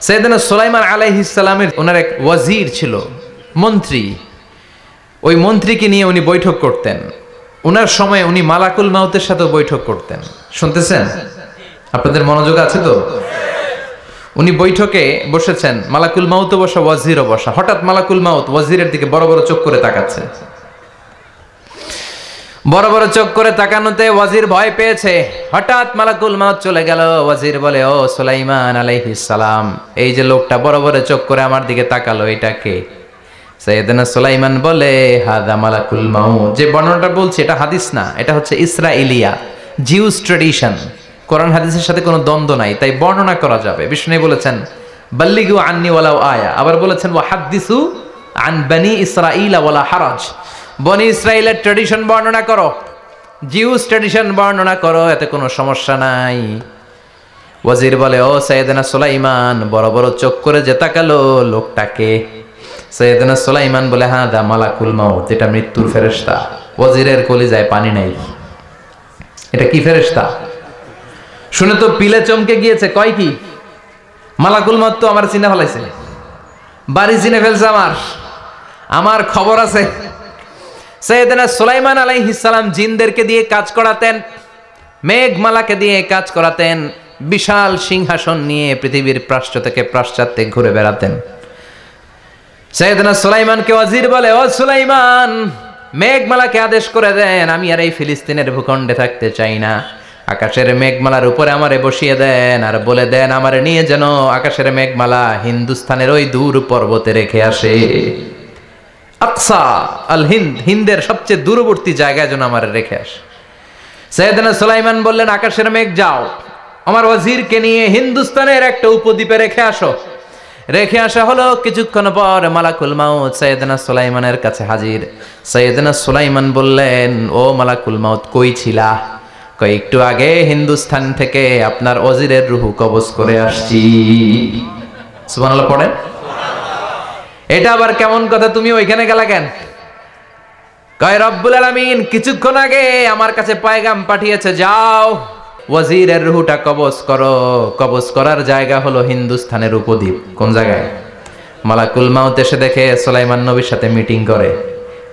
সাইয়েদনা সুলাইমান আলাইহিস সালামের ওনার এক ওয়াজির ছিল, মন্ত্রী। ওই মন্ত্রীকে নিয়ে উনি বৈঠক করতেন। ওনার সময় উনি মালাকুল মাউতের সাথে বৈঠক করতেন। শুনতেছেন? আপনাদের মনোযোগ আছে তো? উনি বৈঠকে বসেছেন, মালাকুল মাউতও বসা, ওয়াজিরও বসা। হঠাৎ মালাকুল মাউত ওয়াজিরের দিকে বড় বড় চোখ করে তাকাচ্ছে। বড় বড় চোখ করে তাকানোতে ওয়াজির ভয় পেয়েছে। হঠাৎ মালাকুল মাউত চলে গেল। ওয়াজির বলে, ও সুলাইমান আলাইহিস সালাম, এই যে লোকটা বড় বড় চোখ করে আমার দিকে তাকালো, এটা কে? সাইয়েদনা সুলাইমান বলে, হাদা মালাকুল মাউত। যে বর্ণনাটা বলছি এটা হাদিস না, এটা হচ্ছে ইসরাইলিয়া, জিউস ট্র্যাডিশন। কোরআন হাদিসের সাথে কোনো দ্বন্দ্ব নাই, তাই বর্ণনা করা যাবে। বিষ্ণু বলেছেন, বাল্লিগু আন্নি ওয়ালাউ আয়া। আবার বলেছেন, ওয়া হাদ্দিসু আন বনি ইসরাঈলা ওয়ালা হারাজ। বনি ইসরাইলের ট্র্যাডিশন বর্ণনা করো, জিউস ট্র্যাডিশন বর্ণনা করো, এতে কোনো সমস্যা নাই। ওয়াজির বলে, ও সাইয়েদনা সুলাইমান, বড় বড় চোখ করে যে তাকালো লোকটাকে? সাইয়েদনা সুলাইমান বলে, হ্যাঁ দা মালাকুল মাউত, এটা মৃত্যুর ফেরেশতা। ওয়াজিরের কলিজায় পানি নাই। এটা কি ফেরেশতা? শুনে তো পিলে চমকে গিয়েছে। কয় কি? মালাকুল মাউত তো আমার চিনে ফেলাইছে, বাড়ি চিনে ফেলছে, আমার খবর আছে। সাইয়েদনা সুলাইমান আলাইহিস সালাম জিনদেরকে দিয়ে কাজ করাতেন, মেঘমালাকে দিয়ে কাজ করাতেন, বিশাল সিংহাসন নিয়ে পৃথিবীর প্রাচ্য থেকে পাশ্চাত্যে ঘুরে বেড়াতেন। সাইয়েদনা সুলাইমানকে ওয়াজির বলে, ও সুলাইমান, মেঘমালাকে আদেশ করে দেন, আমি আর এই ফিলিস্তিনের ভূখণ্ডে থাকতে চাই না। আকাশের মেঘমালার উপরে আমারে বসিয়ে দেন, আর বলে দেন আমারে নিয়ে যেন আকাশের মেঘমালা হিন্দুস্তানের ওই দূর পর্বতে রেখে আসে। আকসা আল হিন্দ, হিন্দের সবচেয়ে দূরবর্তী জায়গায় যেন আমারে রেখে আসে। সাইয়েদনা সুলাইমান বললেন, আকাশের মেঘ যাও, আমার ওয়াজিরকে নিয়ে হিন্দুস্তানের একটা উপদ্বীপে রেখে আসো। রেখে আসা হলো। কিছুক্ষণ পর মালাকুল মাউত সাইয়েদনা সুলাইমানের কাছে হাজির। সাইয়েদনা সুলাইমান বললেন, ও মালাকুল মাউত, কই ছিলা? কই, একটু আগে হিন্দুস্তান থেকে আপনার ওয়াজিরের রূহ কবজ করে আসছি। সুবহানাল্লাহ পড়েন। এটা আবার কেমন কথা, তুমি ওইখানে গেলা কেন? কয়, রব্বুল আলামিন কিছুক্ষণ আগে আমার কাছে পয়গাম পাঠিয়েছে, যাও ওয়াজিরের রূহটা কবজ করো। কবজ করার জায়গা হলো হিন্দুস্তানের উপদ্বীপ। কোন জায়গায়? মালাকুল মাউত এসে দেখে সুলাইমান নবীর সাথে মিটিং করে।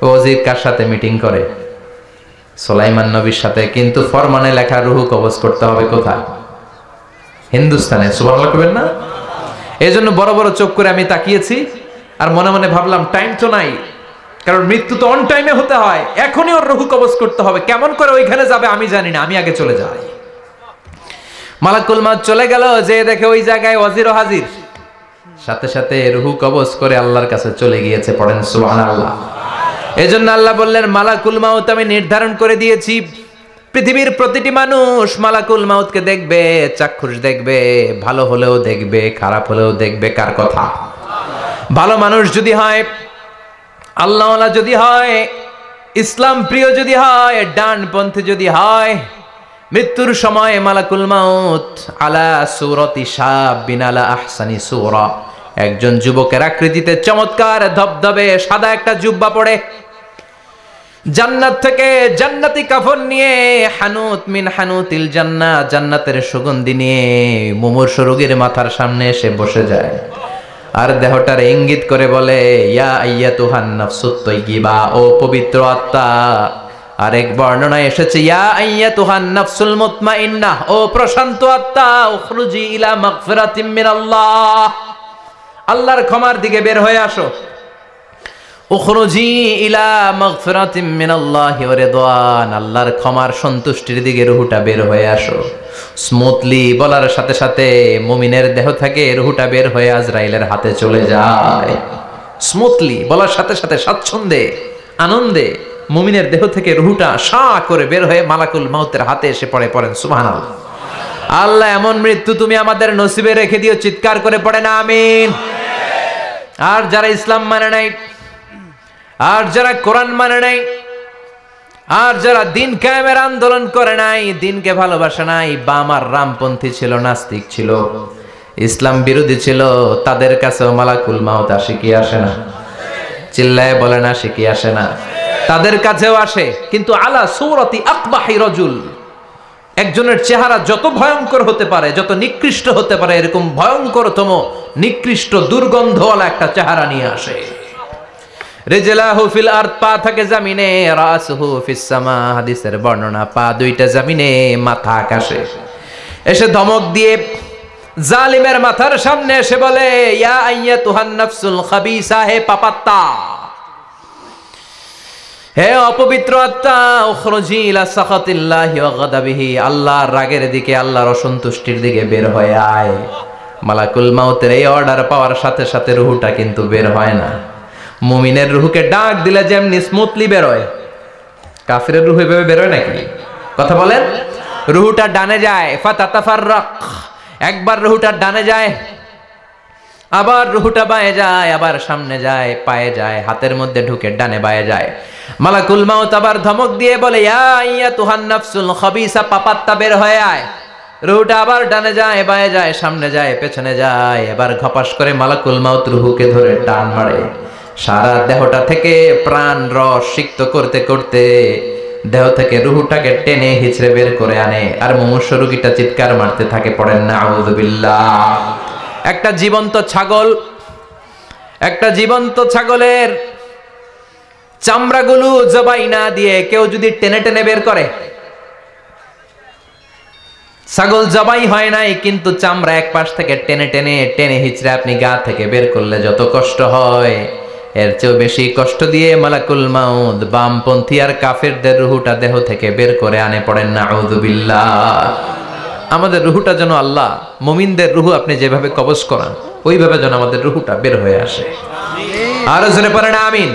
ওয়াজির কার সাথে মিটিং করে? সুলাইমান নবীর সাথে। কিন্তু ফরমানে লেখা রূহ কবজ করতে হবে কোথায়? হিন্দুস্তানে। সুবহানাল্লাহ কইবেন না? এজন্য বড় বড় চোখ করে আমি তাকিয়েছি, আর মনে মনে ভাবলাম টাইম তো নাই, কারণ মৃত্যু তো অন টাইমে হতে হয়, এখনই ওর রূহ কবজ করতে হবে। কেমন করে ওইখানে যাবে আমি জানি না, আমি আগে চলে যাই। মালাকুল মাউত চলে গেল, যে দেখে ওই জায়গায় ওয়াজিরও হাজির। সাথে সাথে রূহ কবজ করে আল্লাহর কাছে চলে গিয়েছে। পড়েন সুবহানাল্লাহ। এজন্য আল্লাহ বললেন, মালাকুল মাউত আমি নির্ধারণ করে দিয়েছি, পৃথিবীর প্রতিটি মানুষ মালাকুল মাউতকে দেখবে, চাক্ষুষ দেখবে, ভালো হলেও দেখবে, খারাপ হলেও দেখবে। কার কথা? ভালো মানুষ যদি হয়, আল্লাহওয়ালা যদি হয়, ইসলাম প্রিয় যদি হয়, ডানপন্থী যদি হয়, মৃত্যুর সময় মালাকুল মাউত আলা সূরাতি শাবিন আলা আহসানি সূরা, একজন যুবকের আকৃতিতে চমৎকার ধবধবে সাদা একটা জুব্বা পরে, জান্নাত থেকে জান্নাতি কাফন নিয়ে, হানুত মিন হানুতিল জান্নাহ, জান্নাতের সুগন্ধি নিয়ে মুমূর্ষু রোগীর মাথার সামনে এসে বসে যায়, আর দেহটার ইঙ্গিত করে বলে, ইয়া আইয়াতুহান নাফসুত তাইয়্যিবা, ও পবিত্র আত্মা। আরেক বর্ণনায় এসেছে, ইয়া আইয়াতুহান নাফসুল মুতমাইন্নাহ, ও প্রশান্ত আত্মা, উখরুজি ইলা মাগফিরাতিম মিনাল্লাহ, আল্লাহর ক্ষমার দিকে বের হয়ে আসো। উখরুজি ইলা মাগফিরাতিম মিনাল্লাহি ওয়া রিদওয়ান, আল্লাহর ক্ষমার সন্তুষ্টির দিকে রূহটা বের হয়ে আসো। স্মুথলি বলার সাথে সাথে মুমিনের দেহ থেকে রূহটা বের হয়ে আজরাইলের হাতে চলে যায়। স্মুথলি বলার সাথে সাথে স্বাচ্ছন্দ্যে, আনন্দে মুমিনের দেহ থেকে রূহটা সা করে বের হয়ে মালাকুল মাউতের হাতে এসে পড়ে। পড়েন সুবহানাল্লাহ। আল্লাহ এমন মৃত্যু তুমি আমাদের নসিবে রেখে দিও, চিৎকার করে পড়েন আমিন। আর যারা ইসলাম মানে নাই, আর যারা কোরআন মানে নাই, আর যারা দিন কায়েমের আন্দোলন করে নাই, দিনকে ভালোবাসে নাই, বাম আর রামপন্থী ছিল, নাস্তিক ছিল, ইসলাম বিরোধী ছিল, তাদের কাছেও মালাকুল মাউত আসে কি আসে না? চিল্লায় বলেন, আসে কি আসে না? তাদের কাছেও আসে, কিন্তু আলা সূরাতি আকবাহি রাজুল, একজনের চেহারা যত ভয়ঙ্কর হতে পারে, যত নিকৃষ্ট হতে পারে, এরকম ভয়ঙ্করতম নিকৃষ্ট দুর্গন্ধওয়ালা একটা চেহারা নিয়ে আসে। রিজলাহু ফিল আরদ, পা থাকে জমিনে, রাসুহু ফিস সামা, হাদিসের বর্ণনা, পা দুইটা জমিনে, মাথা আকাশে। এসে ধমক দিয়ে জালিমের মাথার সামনে এসে বলে, ইয়া আইয়াতুহান নাফসুল খাবিসা, হে পাপাত্তা, হে অপবিত্র আত্মা, উখরুজি ইলা সাখাতিল্লাহি ওয়া গাদাবিহি, আল্লাহর রাগের দিকে, আল্লাহর অসন্তুষ্টির দিকে বের হয়ে আয়। মালাকুল মাউতের এই অর্ডার পাওয়ার সাথে সাথে রুহুটা কিন্তু বের হয় না। মুমিনের রুহুকে ডাক দিলে যেমনি স্মুথলি বের হয়, কাফিরের রুহু এভাবে বের হয় নাকি? কথা বলেন। রুহুটা ডানে যায়, ফাতাতাফাররাক, একবার রুহুটা ডানে যায়, আবার রুহুটা বায়ে যায়, আবার সামনে যায়, পায়ে যায়, হাতের মধ্যে ঢুকে ডানে বায়ে যায়। মালাকুল মাউত আবার ধমক দিয়ে বলে, ইয়া আইয়াতুহান নাফসুল খাবিসা, পাপাত্তা, বের হয়ে আয়। রুহুটা আবার ডানে যায়, বায়ে যায়, সামনে যায়, পেছনে যায়। এবার ঘপাস করে মালাকুল মাউত রুহুকে ধরে টান মারে। সারা দেহটা থেকে প্রাণ রস সিক্ত করতে করতে দেহ থেকে রুহুটাকে টেনে হিচড়ে বের করে আনে। আর মুমূর্ষু রোগীটা চিৎকার মারতে থাকে, পড়েন না আউযু বিল্লাহ। একটা জীবন্ত ছাগলের চামড়াগুলো জবাই না দিয়ে কেউ যদি টেনে টেনে বের করে, ছাগল জবাই হয় নাই কিন্তু চামড়া এক পাশ থেকে টেনে টেনে টেনে হিচড়ে আপনি গা থেকে বের করলে যত কষ্ট হয়, এর চেয়েও বেশি কষ্ট দিয়ে মালাকুল মাউত বামপন্থী আর কাফেরদের রুহুটা দেহ থেকে বের করে আনে। পড়েন না আউযু বিল্লাহ। আমাদের রুহুটা যেন আল্লাহ, মুমিনদের রুহু আপনি যেভাবে কবজ করান, ওইভাবে যেন আমাদের রুহুটা বের হয়ে আসে। আর জোরে পড়েন আমিন।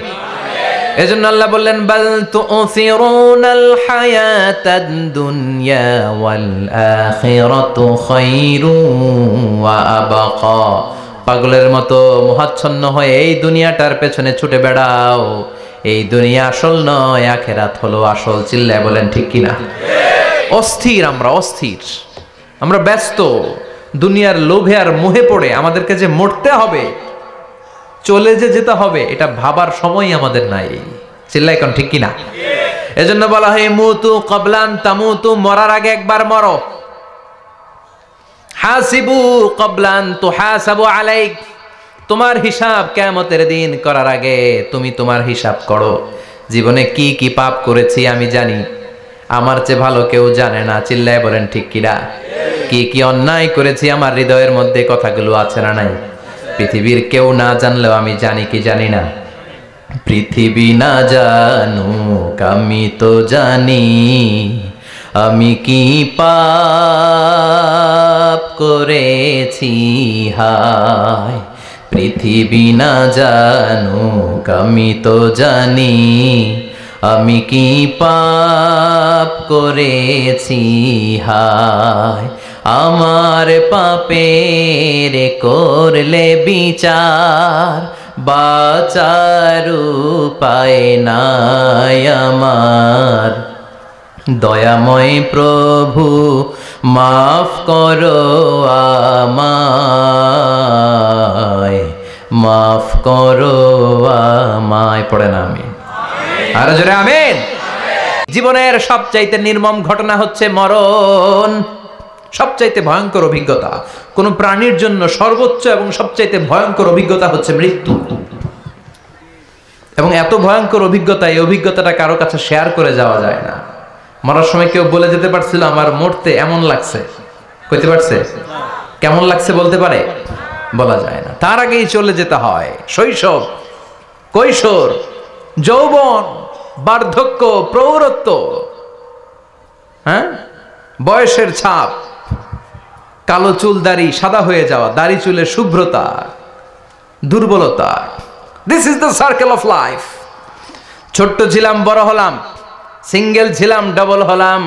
এজন্য আল্লাহ বললেন, বাল তুসিরুনাল হায়াতাদ দুনিয়া ওয়াল আখিরাতু খায়রুন ওয়া আবকা। পাগলের মতো মোহাচ্ছন্ন হয়ে এই দুনিয়াটার পেছনে ছুটে বেড়াও। এই দুনিয়া আসল নয়, আখিরাত হলো আসল। চিল্লায় বলেন ঠিক কিনা? অস্থির, আমরা ব্যস্ত দুনিয়ার লোভে আর মোহে পড়ে আমাদেরকে যে মরতে হবে, চলে যে যেতে হবে, এটা ভাবার সময় আমাদের নাই। চিল্লায় এখন ঠিক কিনা? এজন্য বলা হয় মুতু ক্বাবলান তামুতু, মরার আগে একবার মরো। হাসিবু ক্বাবলান তুহাসাবু আলাইক, তোমার হিসাব কিয়ামতের দিন করার আগে তুমি তোমার হিসাব করো। জীবনে কি কি পাপ করেছি আমি জানি, আমার চেয়ে ভালো কেউ জানে না। চিল্লায় বলেন ঠিক কিনা? কি কি অন্যায় করেছি আমার হৃদয়ের মধ্যে কথাগুলো আছে না নাই? পৃথিবীর কেউ না জানলেও আমি জানি কি জানি না? পৃথিবী না জানুক আমি তো জানি, আমি কি পাপ করেছি হায়। পৃথিবী না জানুক আমি তো জানি, আমি কি পাপ করেছি হায়। আমার পাপের করলে বিচার, বাঁচার উপায় নাই আমার। দয়াময় প্রভু মাফ করো আমায়, মাফ করো আমায়। পড়ে না আমি আর জোরে আমিন। জীবনের সবচাইতে নির্মম ঘটনা হচ্ছে মরণ। সবচাইতে ভয়ঙ্কর অভিজ্ঞতা কোন প্রাণীর জন্য, সর্বোচ্চ এবং সবচাইতে ভয়ঙ্কর অভিজ্ঞতা হচ্ছে মৃত্যু। এবং এত ভয়ঙ্কর অভিজ্ঞতা, এই অভিজ্ঞতাটা কারো কাছে শেয়ার করে যাওয়া যায় না। মরার সময় কেউ বলে যেতে পারছিল আমার মরতে এমন লাগছে, কইতে পারছে? কেমন লাগছে বলতে পারে? বলা যায় না। তার আগেই চলে যেতে হয় শৈশব, কৈশোর, যৌবন, বার্ধক্য, প্রৌঢ়ত্ব, হ্যাঁ, বয়সের ছাপ, কালো চুল দাড়ি সাদা হয়ে যাওয়া, দাড়ি চুলের শুভ্রতা, দুর্বলতা। This is the circle of life. ছোট্ট ছিলাম, বড় হলাম, সিঙ্গেল ছিলাম, ডাবল হলাম,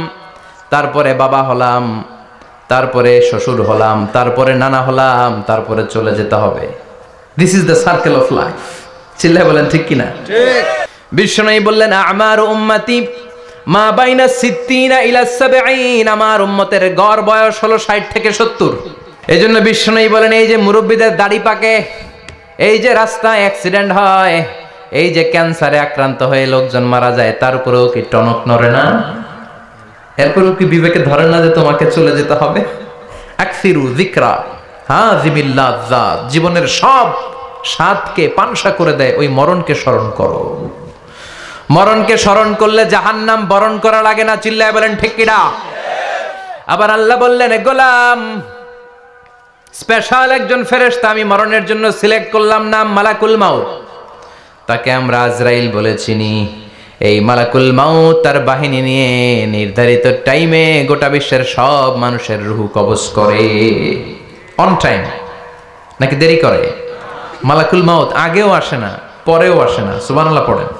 তারপরে বাবা হলাম, তারপরে শ্বশুর হলাম, তারপরে নানা হলাম, তারপরে চলে যেতে হবে। This is the circle of life. চিল্লায় বলেন ঠিক কিনা? ঠিক। বিশ্বনবী বললেন, আমার উম্মতি মা বাইনা 60 ইলা 70, আমার উম্মতের গড় বয়স হলো 60 থেকে 70। এইজন্য বিশ্বনবী বলেন, এই যে মুরব্বীদের দাড়ি পাকে, এই যে রাস্তায় অ্যাক্সিডেন্ট হয়, এই যে ক্যান্সারে আক্রান্ত হয়ে লোকজন মারা যায়, তার উপরেও কি টনক নড়ে না? এরপরও কি বিবেকে ধরে না যে তোমাকে চলে যেতে হবে? আকসিরু যিকরা হাযিমিল লাযযাত, জীবনের সব স্বাদকে পানসা করে দেয় ওই মরণকে স্মরণ করো। মরণকে স্মরণ করলে জাহান্নাম বরণ করা লাগে না। চিল্লায় বলেন ঠিক কিনা? আবার আল্লাহ বললেন, গোলাম, স্পেশাল একজন ফেরেশতা আমি মরণের জন্য সিলেক্ট করলাম, নাম মালাকুল মাউত। তাকে আমরা আজরাইল বলে চিনি। এই মালাকুল মাউত তার বাহিনী নিয়ে নির্ধারিত টাইমে গোটা বিশ্বের সব মানুষের রূহ কবজ করে। অন টাইম নাকি দেরি করে? মালাকুল মাউত আগেও আসে না, পরেও আসে না। সুবহানাল্লাহ পড়েন।